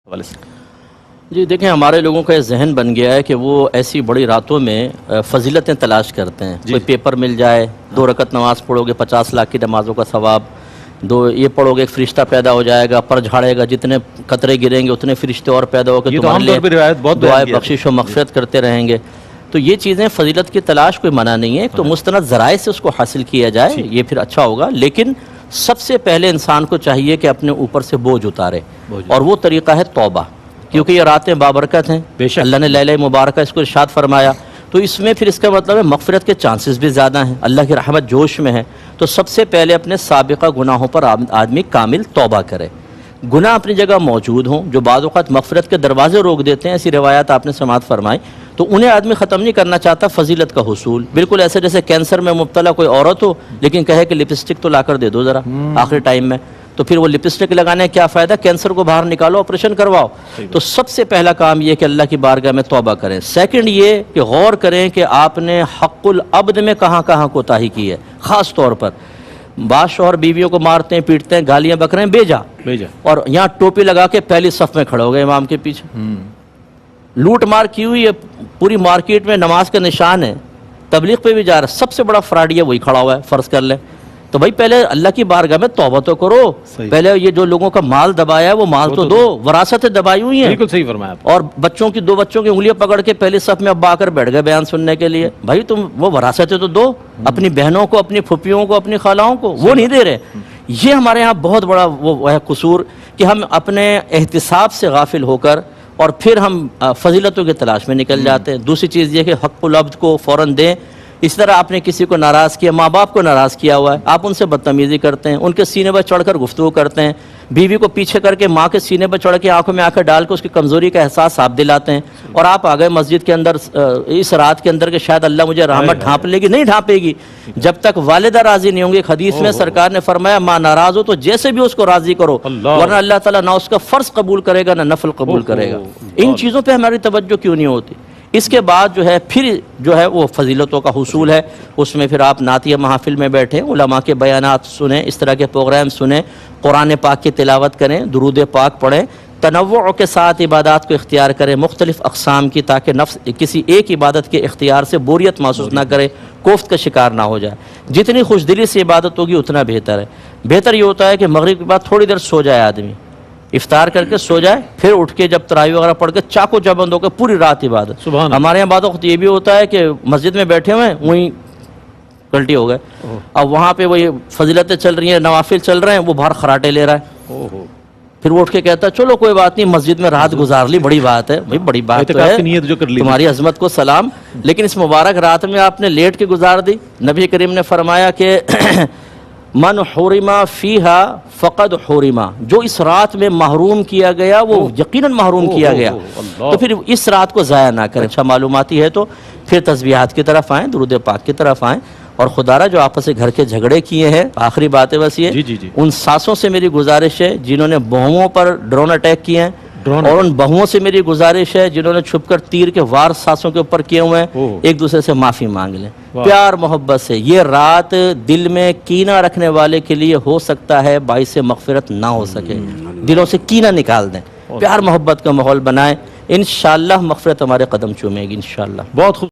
حوالے سے؟ جی دیکھیں، ہمارے لوگوں کا یہ ذہن بن گیا ہے کہ وہ ایسی بڑی راتوں میں فضیلتیں تلاش کرتے ہیں. کوئی پیپر مل جائے، 2 رکعت نماز پڑھو گے 50 لاکھ کی نمازوں کا ثواب، یہ پڑھو گے ایک فرشتہ پیدا ہو جائے گا، پر جھاڑے گا، جتنے قطرے گریں گے اتنے فرشتے اور پیدا ہو کے تمہارے لیے دعائے بخشش و مغفرت کرتے رہیں گے. تو یہ چیزیں فضیلت کی تلاش کوئی منع نہیں ہے، تو مستند ذرائع سے اس کو حاصل کیا جائے یہ پھر اچھا ہوگا. لیکن سب سے پہلے انسان کو چاہیے کہ اپنے اوپر سے بوجھ اتارے، اور وہ طریقہ ہے توبہ، کیونکہ یہ راتیں بابرکت ہیں. اللہ نے لیلہ مبارکہ اس کو ارشاد فرمایا، تو اس میں پھر اس کا مطلب ہے مغفرت کے چانسز بھی زیادہ ہیں، اللہ کی رحمت جوش میں ہے. تو سب سے پہلے اپنے سابقہ گناہوں پر آدمی کامل توبہ کرے. گناہ اپنی جگہ موجود ہوں جو بعض اوقات مغفرت کے دروازے روک دیتے ہیں، ایسی روایات آپ نے سماعت فرمائی، تو انہیں آدمی ختم نہیں کرنا چاہتا فضیلت کا حصول. بالکل ایسے جیسے کینسر میں مبتلا کوئی عورت ہو لیکن کہے کہ لپسٹک تو لا کر دے دو ذرا آخری ٹائم میں، تو پھر وہ لپسٹک لگانے کا کیا فائدہ؟ کینسر کو باہر نکالو، آپریشن کرواؤ. تو سب سے پہلا کام یہ کہ اللہ کی بارگاہ میں توبہ کریں. سیکنڈ یہ کہ غور کریں کہ آپ نے حق العبد میں کہاں کہاں کوتاہی کی ہے. خاص طور پر بعض شوہر بیویوں کو مارتے ہیں، پیٹتے ہیں، گالیاں بک رہے ہیں، بیجا، اور یہاں ٹوپی لگا کے پہلی صف میں کھڑے ہو گئے امام کے پیچھے. لوٹ مار کی ہوئی ہے پوری مارکیٹ میں، نماز کا نشان ہے، تبلیغ پہ بھی جا رہا ہے، سب سے بڑا فراڈی ہے وہی کھڑا ہوا ہے، فرض کر لیں. تو بھائی پہلے اللہ کی بارگاہ میں توبہ تو کرو. پہلے یہ جو لوگوں کا مال دبایا ہے وہ مال تو دو، وراثتیں دبائی ہوئی ہیں. بالکل صحیح فرمایا آپ. اور بچوں کی 2 بچوں کی انگلیاں پکڑ کے پہلی صف میں ابا آ کر بیٹھ گئے بیان سننے کے لیے. بھائی تم وہ وراثتیں تو دو اپنی بہنوں کو، اپنی پھوپھیوں کو، اپنی خالوں کو، وہ نہیں دے رہے. یہ ہمارے ہاں بہت بڑا وہ ہے قصور کہ ہم اپنے احتساب سے غافل ہو کر اور پھر ہم فضیلتوں کی تلاش میں نکل جاتے ہیں. دوسری چیز یہ کہ حق العبد کو فوراً دیں. اس طرح آپ نے کسی کو ناراض کیا، ماں باپ کو ناراض کیا ہوا ہے، آپ ان سے بدتمیزی کرتے ہیں، ان کے سینے پر چڑھ کر گفتگو کرتے ہیں، بیوی کو پیچھے کر کے ماں کے سینے پر چڑھ کے آنکھوں میں آنکھیں ڈال کے اس کی کمزوری کا احساس آپ دلاتے ہیں، اور آپ آ گئے مسجد کے اندر اس رات کے اندر کہ شاید اللہ مجھے رحمت ڈھانپ لے گی. نہیں ڈھانپے گی جب تک والدہ راضی نہیں ہوں گی. ایک حدیث میں سرکار نے فرمایا ماں ناراض ہو تو جیسے بھی اس کو راضی کرو، ورنہ اللہ تعالیٰ نہ اس کا فرض قبول کرے گا نہ نفل قبول کرے گا. ان چیزوں پہ ہماری توجہ کیوں نہیں ہوتی؟ اس کے بعد جو ہے پھر جو ہے وہ فضیلتوں کا حصول ہے. اس میں پھر آپ نعتیہ محافل میں بیٹھیں، علماء کے بیانات سنیں، اس طرح کے پروگرام سنیں، قرآن پاک کی تلاوت کریں، درود پاک پڑھیں، تنوع کے ساتھ عبادات کو اختیار کریں، مختلف اقسام کی، تاکہ نفس کسی ایک عبادت کے اختیار سے بوریت محسوس نہ کرے، کوفت کا شکار نہ ہو جائے. جتنی خوش دلی سے عبادت ہوگی اتنا بہتر ہے. بہتر یہ ہوتا ہے کہ مغرب کے بعد تھوڑی دیر سو جائے آدمی، افطار کر کے سو جائے، پھر اٹھ کے جب تراویح وغیرہ پڑھ کے چاقو چبند ہو کے پوری رات عبادت. ہمارے یہاں بعض وقت یہ بھی ہوتا ہے کہ مسجد میں بیٹھے ہوئے ہیں وہیں الٹی ہو گئے، اب وہاں پہ وہی فضیلتیں چل رہی ہیں، نوافل چل رہے ہیں، وہ باہر خراٹے لے رہا ہے. پھر وہ اٹھ کے کہتا ہے چلو کوئی بات نہیں، مسجد میں رات گزار لی، بڑی بات ہے. بھائی بڑی بات تو ہے، تمہاری عظمت کو سلام، لیکن اس مبارک رات میں آپ نے لیٹ کے گزار دی. نبی کریم نے فرمایا کہ من حرما فیہا فقد حرما، جو اس رات میں محروم کیا گیا وہ یقیناً محروم کیا گیا. تو پھر اس رات کو ضائع نہ کریں. اچھا معلوماتی ہے تو پھر تسبیحات کی طرف آئیں، درود پاک کی طرف آئیں، اور خدا را جو آپس سے گھر کے جھگڑے کیے ہیں، آخری بات ہے بس یہ، ان ساسوں سے میری گزارش ہے جنہوں نے بہوؤں پر ڈرون اٹیک کیے ہیں، اور ان بہوؤں سے میری گزارش ہے جنہوں نے چھپ کر تیر کے وار ساسوں کے اوپر کیے ہوئے ہیں، ایک دوسرے سے معافی مانگ لیں پیار محبت سے. یہ رات دل میں کینہ رکھنے والے کے لیے ہو سکتا ہے باعث مغفرت نہ ہو سکے. دلوں سے کینہ نکال دیں، پیار محبت کا ماحول بنائیں، انشاءاللہ مغفرت ہمارے قدم چومے گی انشاءاللہ. بہت خوب.